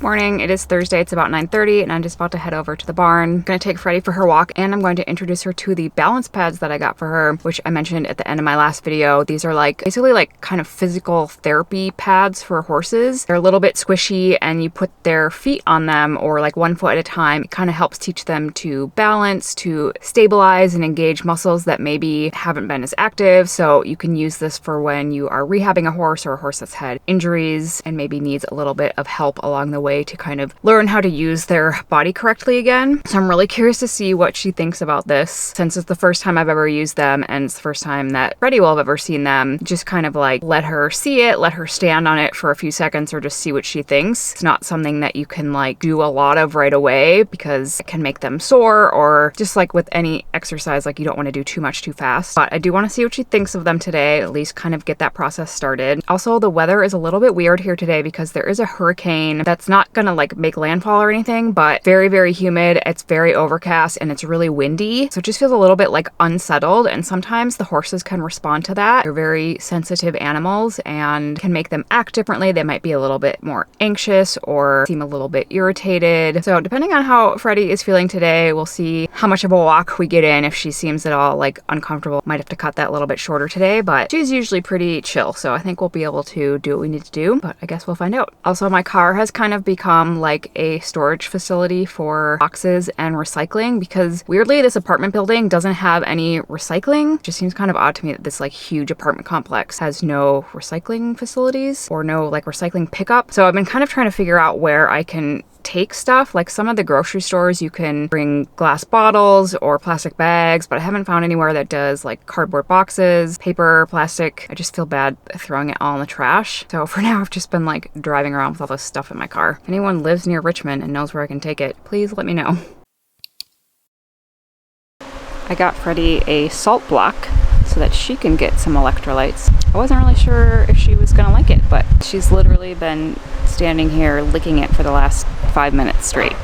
Good morning. It is Thursday. It's about 9:30 and I'm just about to head over to the barn. I'm going to take Freddie for her walk and I'm going to introduce her to the balance pads that I got for her, which I mentioned at the end of my last video. These are basically kind of physical therapy pads for horses. They're a little bit squishy and you put their feet on them or like 1 foot at a time. It kind of helps teach them to balance, to stabilize and engage muscles that maybe haven't been as active. So you can use this for when you are rehabbing a horse or a horse that's had injuries and maybe needs a little bit of help along the way to kind of learn how to use their body correctly again. So I'm really curious to see what she thinks about this, since it's the first time I've ever used them and it's the first time that Freddie will have ever seen them. Just kind of let her see it, let her stand on it for a few seconds or just see what she thinks. It's not something that you can do a lot of right away because it can make them sore, or just like with any exercise, you don't want to do too much too fast. But I do want to see what she thinks of them today, at least kind of get that process started. Also, the weather is a little bit weird here today because there is a hurricane that's not gonna make landfall or anything, but very, very humid. It's very overcast and it's really windy. So it just feels a little bit unsettled. And sometimes the horses can respond to that. They're very sensitive animals and can make them act differently. They might be a little bit more anxious or seem a little bit irritated. So depending on how Freddie is feeling today, we'll see how much of a walk we get in. If she seems at all uncomfortable, might have to cut that a little bit shorter today, but she's usually pretty chill. So I think we'll be able to do what we need to do, but I guess we'll find out. Also, my car has kind of become a storage facility for boxes and recycling because weirdly this apartment building doesn't have any recycling. It just seems kind of odd to me that this huge apartment complex has no recycling facilities or no recycling pickup. So I've been kind of trying to figure out where I can take stuff. Some of the grocery stores you can bring glass bottles or plastic bags, but I haven't found anywhere that does cardboard boxes, paper, plastic. I just feel bad throwing it all in the trash. So for now I've just been driving around with all this stuff in my car. If anyone lives near Richmond and knows where I can take it, please let me know. I got Freddie a salt block so that she can get some electrolytes. I wasn't really sure if she was gonna like it, but she's literally been standing here licking it for the last 5 minutes straight.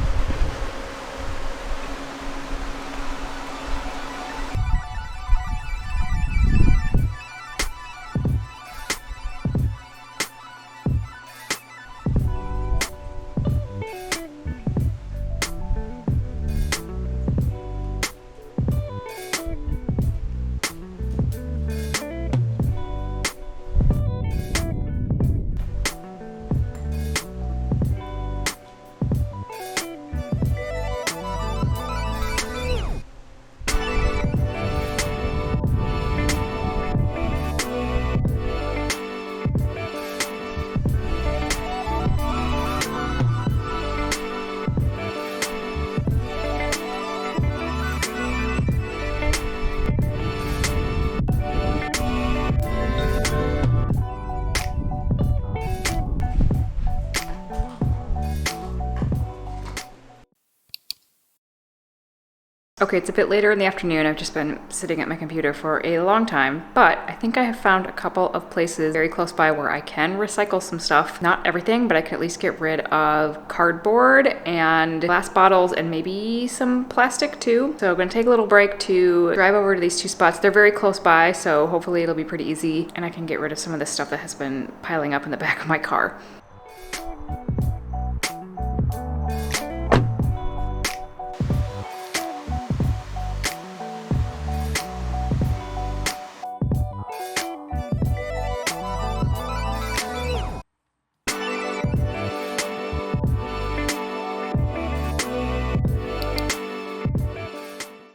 Okay, it's a bit later in the afternoon. I've just been sitting at my computer for a long time, but I think I have found a couple of places very close by where I can recycle some stuff. Not everything, but I can at least get rid of cardboard and glass bottles and maybe some plastic too. So I'm gonna take a little break to drive over to these two spots. They're very close by, so hopefully it'll be pretty easy and I can get rid of some of this stuff that has been piling up in the back of my car.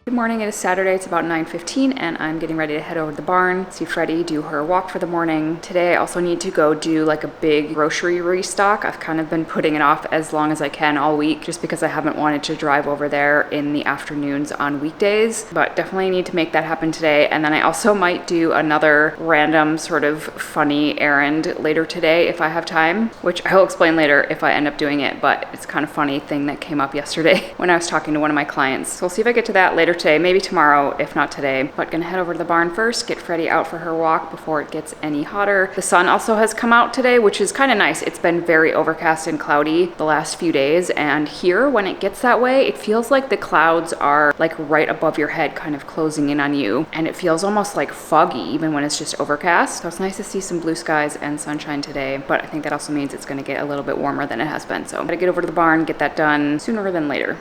Good morning, it is Saturday, it's about 9:15 and I'm getting ready to head over to the barn, see Freddie do her walk for the morning. Today I also need to go do a big grocery restock. I've kind of been putting it off as long as I can all week just because I haven't wanted to drive over there in the afternoons on weekdays, but definitely need to make that happen today. And then I also might do another random sort of funny errand later today if I have time, which I will explain later if I end up doing it, but it's kind of funny thing that came up yesterday when I was talking to one of my clients. So we'll see if I get to that later today, maybe tomorrow, if not today. But gonna head over to the barn first, get Freddie out for her walk before it gets any hotter. The sun also has come out today, which is kind of nice. It's been very overcast and cloudy the last few days, and here, when it gets that way, it feels like the clouds are like right above your head, kind of closing in on you, and it feels almost like foggy even when it's just overcast. So it's nice to see some blue skies and sunshine today, but I think that also means it's gonna get a little bit warmer than it has been. So I'm gonna get over to the barn, get that done sooner than later.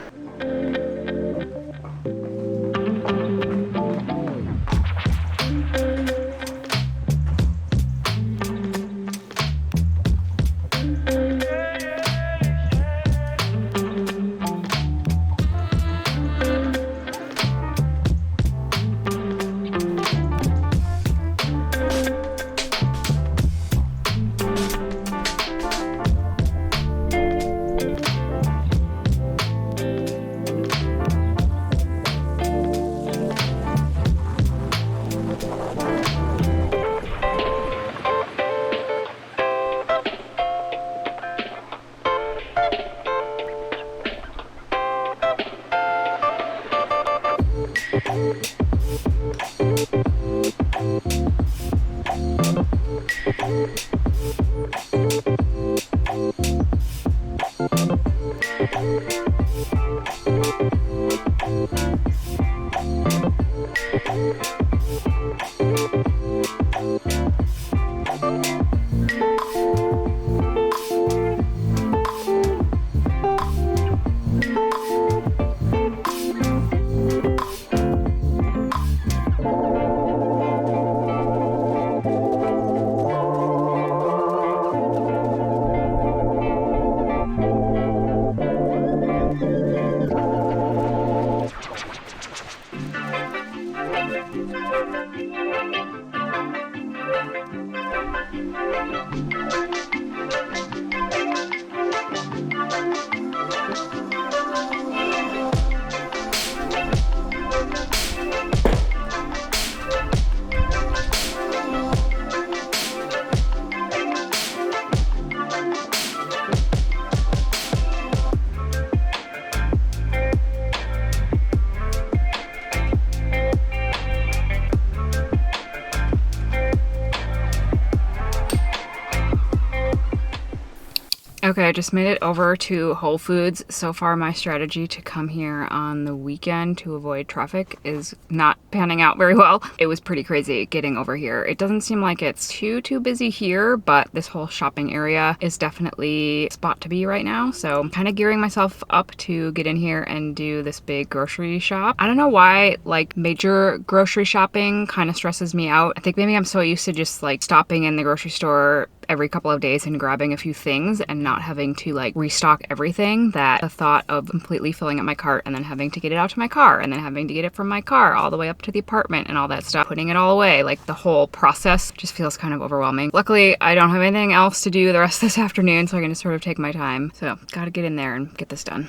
Okay, I just made it over to Whole Foods. So far, my strategy to come here on the weekend to avoid traffic is not panning out very well. It was pretty crazy getting over here. It doesn't seem like it's too busy here, but this whole shopping area is definitely a spot to be right now. So I'm kind of gearing myself up to get in here and do this big grocery shop. I don't know why like major grocery shopping kind of stresses me out. I think maybe I'm so used to just like stopping in the grocery store every couple of days and grabbing a few things and not having to like restock everything, that the thought of completely filling up my cart and then having to get it out to my car and then having to get it from my car all the way up to the apartment and all that stuff, putting it all away, like the whole process just feels kind of overwhelming. Luckily, I don't have anything else to do the rest of this afternoon, so I'm gonna sort of take my time. So gotta get in there and get this done.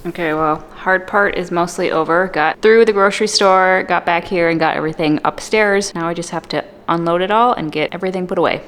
Okay, well, hard part is mostly over. Got through the grocery store, got back here and got everything upstairs. Now I just have to unload it all and get everything put away.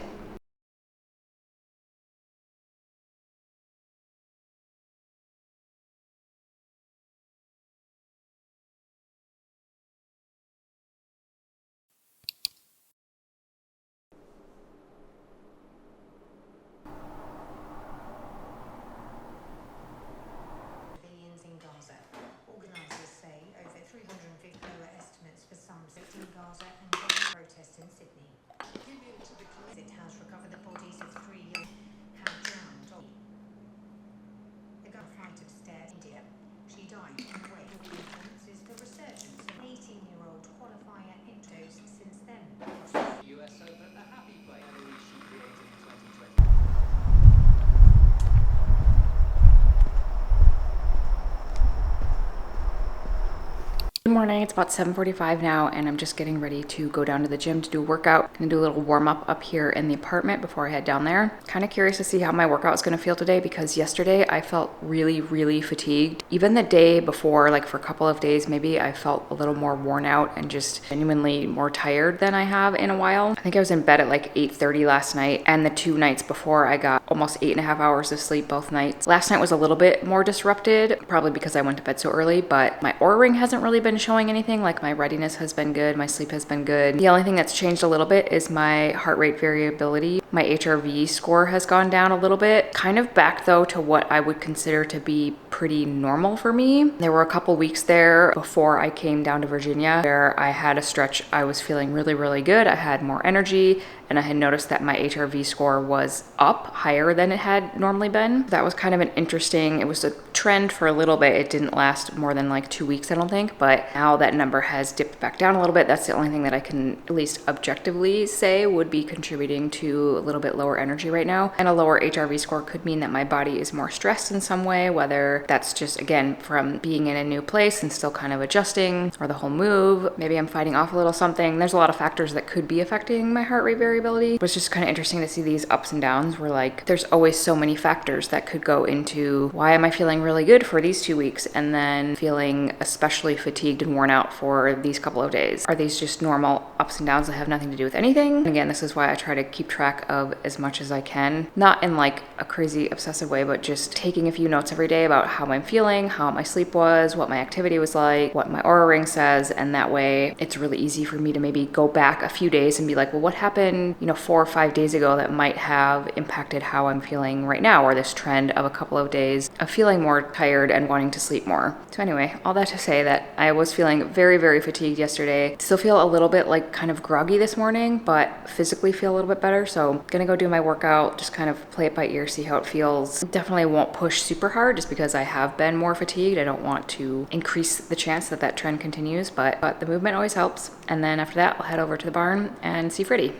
Good morning, it's about 7:45 now and I'm just getting ready to go down to the gym to do a workout. Gonna do a little warm up here in the apartment before I head down there. Kind of curious to see how my workout is gonna feel today because yesterday I felt really fatigued. Even the day before, like for a couple of days maybe, I felt a little more worn out and just genuinely more tired than I have in a while. I think I was in bed at like 8:30 last night, and the 2 nights before I got almost 8.5 hours of sleep both nights. Last night was a little bit more disrupted, probably because I went to bed so early, but my Oura ring hasn't really been showing anything. Like my readiness has been good, my sleep has been good. The only thing that's changed a little bit is my heart rate variability. My HRV score has gone down a little bit, kind of back though to what I would consider to be pretty normal for me. There were a couple weeks there before I came down to Virginia where I had a stretch I was feeling really good. I had more energy and I had noticed that my HRV score was up higher than it had normally been. That was kind of an interesting, it was a trend for a little bit. It didn't last more than like 2 weeks, I don't think, but now that number has dipped back down a little bit. That's the only thing that I can at least objectively say would be contributing to a little bit lower energy right now. And a lower HRV score could mean that my body is more stressed in some way, whether that's just, again, from being in a new place and still kind of adjusting, or the whole move. Maybe I'm fighting off a little something. There's a lot of factors that could be affecting my heart rate variability. But it's just kind of interesting to see these ups and downs where like there's always so many factors that could go into why am I feeling really good for these 2 weeks and then feeling especially fatigued and worn out for these couple of days. Are these just normal ups and downs that have nothing to do with anything? And again, this is why I try to keep track of as much as I can, not in like a crazy obsessive way, but just taking a few notes every day about how I'm feeling, how my sleep was, what my activity was like, what my Oura ring says, and that way it's really easy for me to maybe go back a few days and be like, well, what happened, 4 or 5 days ago that might have impacted how I'm feeling right now, or this trend of a couple of days of feeling more tired and wanting to sleep more. So anyway, all that to say that I was feeling very fatigued yesterday. Still feel a little bit like kind of groggy this morning, but physically feel a little bit better. So gonna go do my workout, just kind of play it by ear, see how it feels. Definitely won't push super hard just because I have been more fatigued. I don't want to increase the chance that that trend continues, but the movement always helps. And then after that, I'll head over to the barn and see Freddie.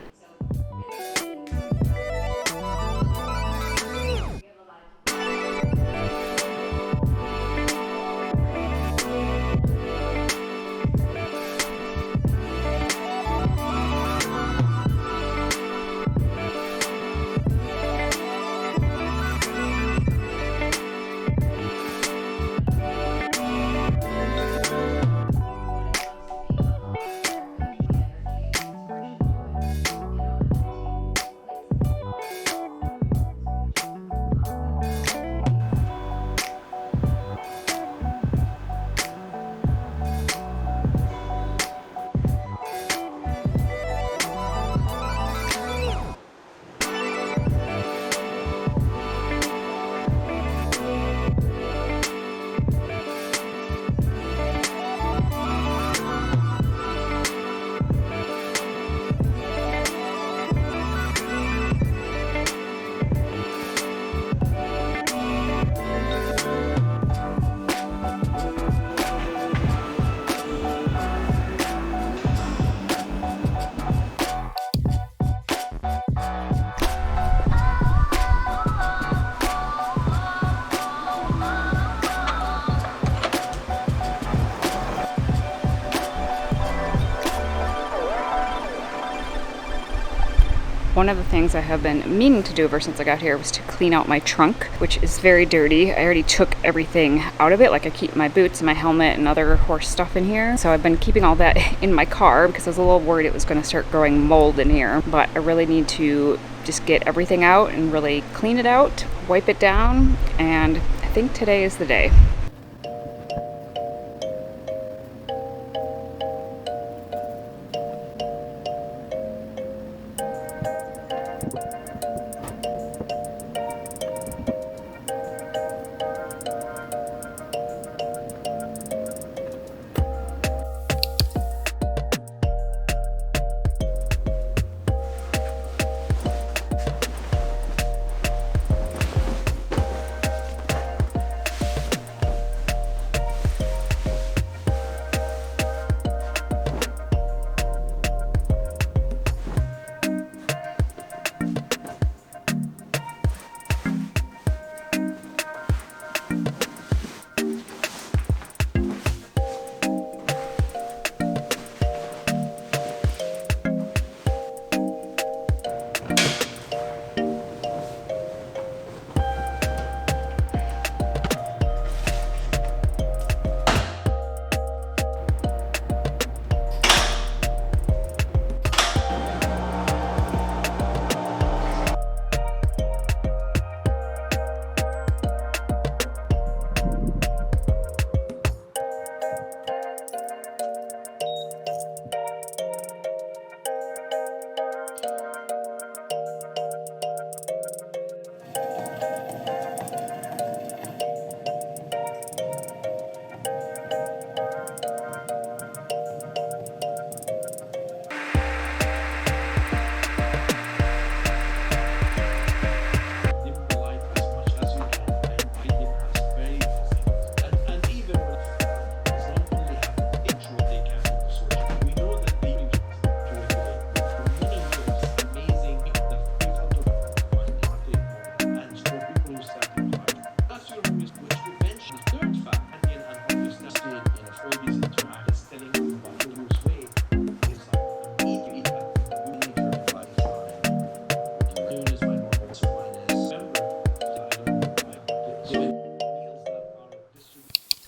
One of the things I have been meaning to do ever since I got here was to clean out my trunk, which is very dirty. I already took everything out of it, like I keep my boots and my helmet and other horse stuff in here. So I've been keeping all that in my car because I was a little worried it was going to start growing mold in here. But I really need to just get everything out and really clean it out, wipe it down, and I think today is the day.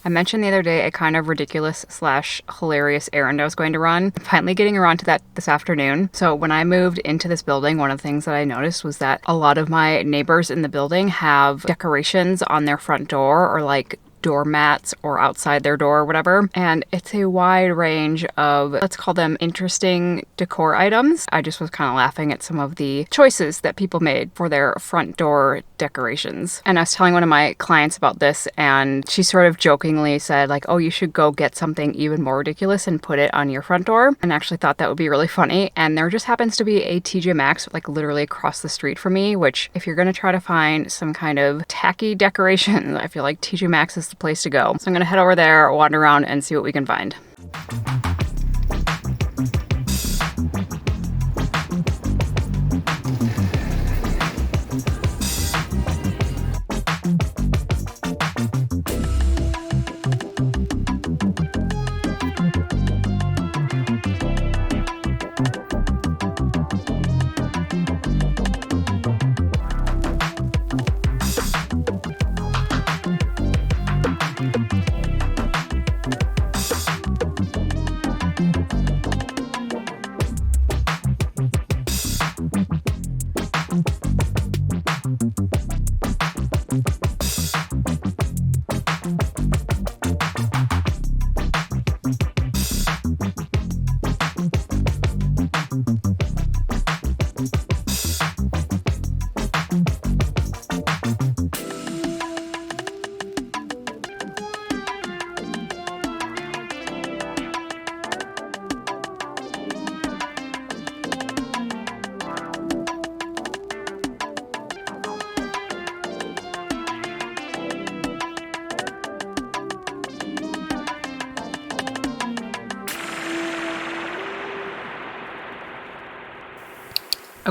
I mentioned the other day a kind of ridiculous slash hilarious errand I was going to run. I'm finally getting around to that this afternoon. So when I moved into this building, one of the things that I noticed was that a lot of my neighbors in the building have decorations on their front door or like doormats or outside their door or whatever. And it's a wide range of, let's call them interesting decor items. I just was kind of laughing at some of the choices that people made for their front door decorations. And I was telling one of my clients about this, and she sort of jokingly said like, oh, you should go get something even more ridiculous and put it on your front door. And I actually thought that would be really funny. And there just happens to be a TJ Maxx like literally across the street from me, which if you're going to try to find some kind of tacky decoration, I feel like TJ Maxx is the place to go. So I'm gonna head over there, wander around, and see what we can find.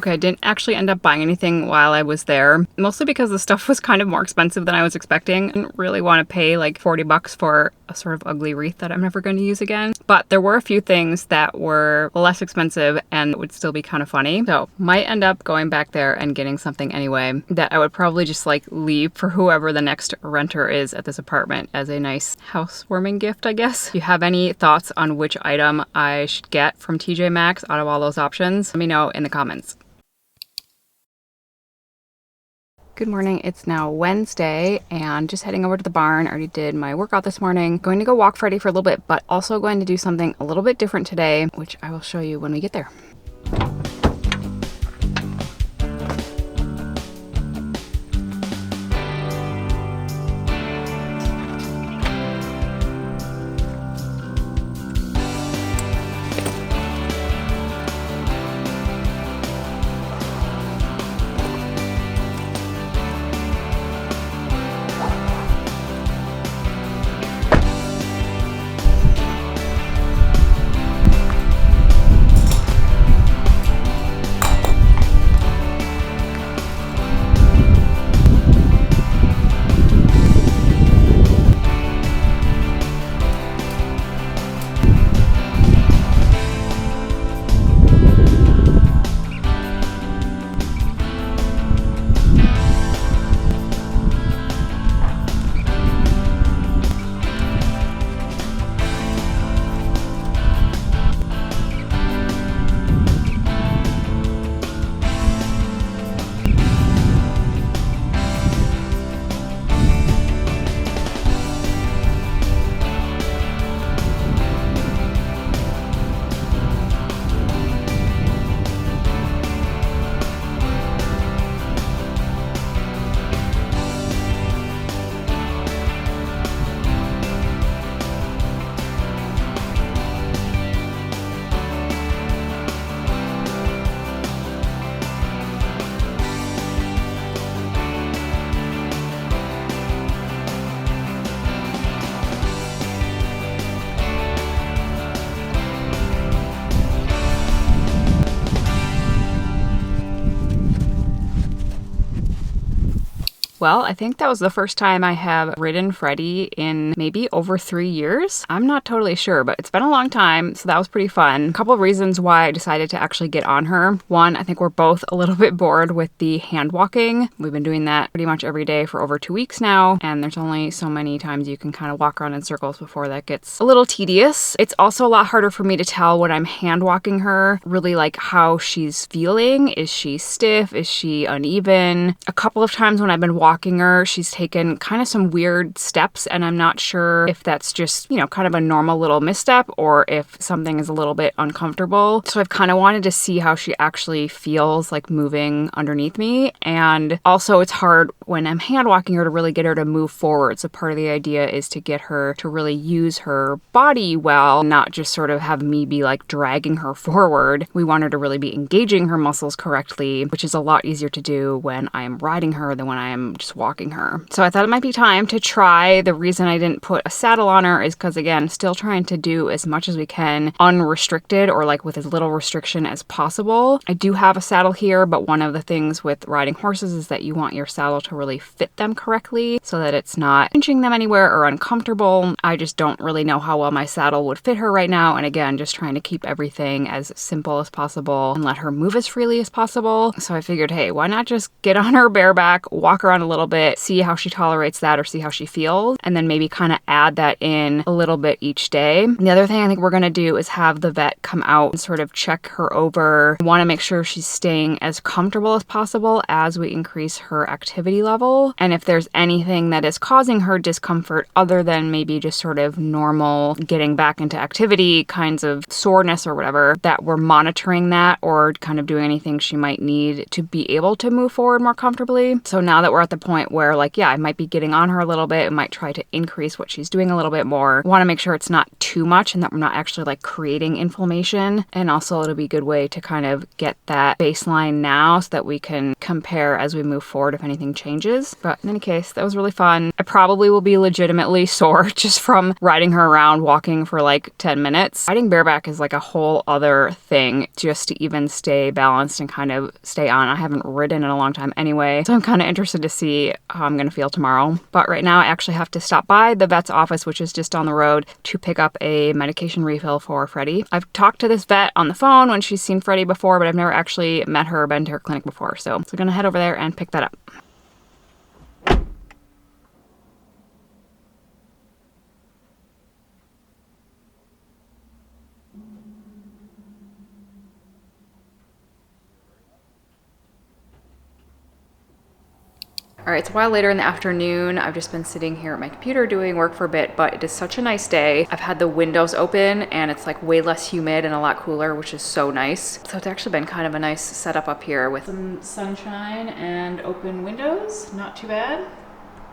Okay, I didn't actually end up buying anything while I was there, mostly because the stuff was kind of more expensive than I was expecting. I didn't really want to pay like 40 bucks for a sort of ugly wreath that I'm never going to use again. But there were a few things that were less expensive and would still be kind of funny. So might end up going back there and getting something anyway that I would probably just like leave for whoever the next renter is at this apartment as a nice housewarming gift, I guess. If you have any thoughts on which item I should get from TJ Maxx out of all those options, let me know in the comments. Good morning, it's now Wednesday and just heading over to the barn. I already did my workout this morning. Going to go walk Freddie for a little bit, but also going to do something a little bit different today, which I will show you when we get there. Well, I think that was the first time I have ridden Freddie in maybe over 3 years. I'm not totally sure, but it's been a long time, so that was pretty fun. A couple of reasons why I decided to actually get on her. One, I think we're both a little bit bored with the hand walking. We've been doing that pretty much every day for over 2 weeks now, and there's only so many times you can kind of walk around in circles before that gets a little tedious. It's also a lot harder for me to tell when I'm hand walking her, really like how she's feeling. Is she stiff? Is she uneven? A couple of times when I've been walking her, she's taken kind of some weird steps, and I'm not sure if that's just, you know, kind of a normal little misstep or if something is a little bit uncomfortable. So I've kind of wanted to see how she actually feels like moving underneath me. And also it's hard when I'm hand walking her to really get her to move forward. So part of the idea is to get her to really use her body well, not just sort of have me be like dragging her forward. We want her to really be engaging her muscles correctly, which is a lot easier to do when I'm riding her than when I am just walking her. So I thought it might be time to try. The reason I didn't put a saddle on her is because, again, still trying to do as much as we can unrestricted or like with as little restriction as possible. I do have a saddle here, but one of the things with riding horses is that you want your saddle to really fit them correctly so that it's not pinching them anywhere or uncomfortable. I just don't really know how well my saddle would fit her right now. And again, just trying to keep everything as simple as possible and let her move as freely as possible. So I figured, hey, why not just get on her bareback, walk around a little bit, see how she tolerates that or see how she feels, and then maybe kind of add that in a little bit each day. And the other thing I think we're going to do is have the vet come out and sort of check her over. I want to make sure she's staying as comfortable as possible as we increase her activity level. And if there's anything that is causing her discomfort other than maybe just sort of normal getting back into activity kinds of soreness or whatever, that we're monitoring that or kind of doing anything she might need to be able to move forward more comfortably. So now that we're at the point where like, yeah, I might be getting on her a little bit, I might try to increase what she's doing a little bit more. I want to make sure it's not too much and that we're not actually like creating inflammation. And also it'll be a good way to kind of get that baseline now so that we can compare as we move forward if anything changes. But in any case, that was really fun. I probably will be legitimately sore just from riding her around walking for like 10 minutes. Riding bareback is like a whole other thing just to even stay balanced and kind of stay on. I haven't ridden in a long time anyway, so I'm kind of interested to see how I'm going to feel tomorrow. But right now I actually have to stop by the vet's office, which is just down the road, to pick up a medication refill for Freddie. I've talked to this vet on the phone when she's seen Freddie before, but I've never actually met her or been to her clinic before. So we're going to head over there and pick that up. All right, it's a while later in the afternoon. I've just been sitting here at my computer doing work for a bit, but it is such a nice day. I've had the windows open and it's like way less humid and a lot cooler, which is so nice. So it's actually been kind of a nice setup up here with some sunshine and open windows. Not too bad.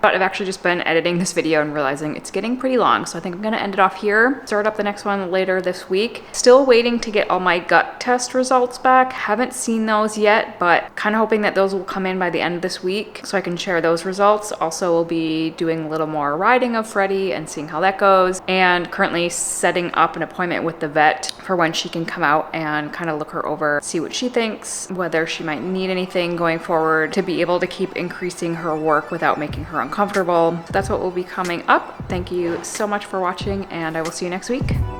But I've actually just been editing this video and realizing it's getting pretty long, so I think I'm gonna end it off here. Start up the next one later this week. Still waiting to get all my gut test results back. Haven't seen those yet, but kind of hoping that those will come in by the end of this week so I can share those results. Also, we'll be doing a little more riding of Freddie and seeing how that goes, and currently setting up an appointment with the vet for when she can come out and kind of look her over, see what she thinks, whether she might need anything going forward to be able to keep increasing her work without making her uncomfortable. So that's what will be coming up. Thank you so much for watching, and I will see you next week.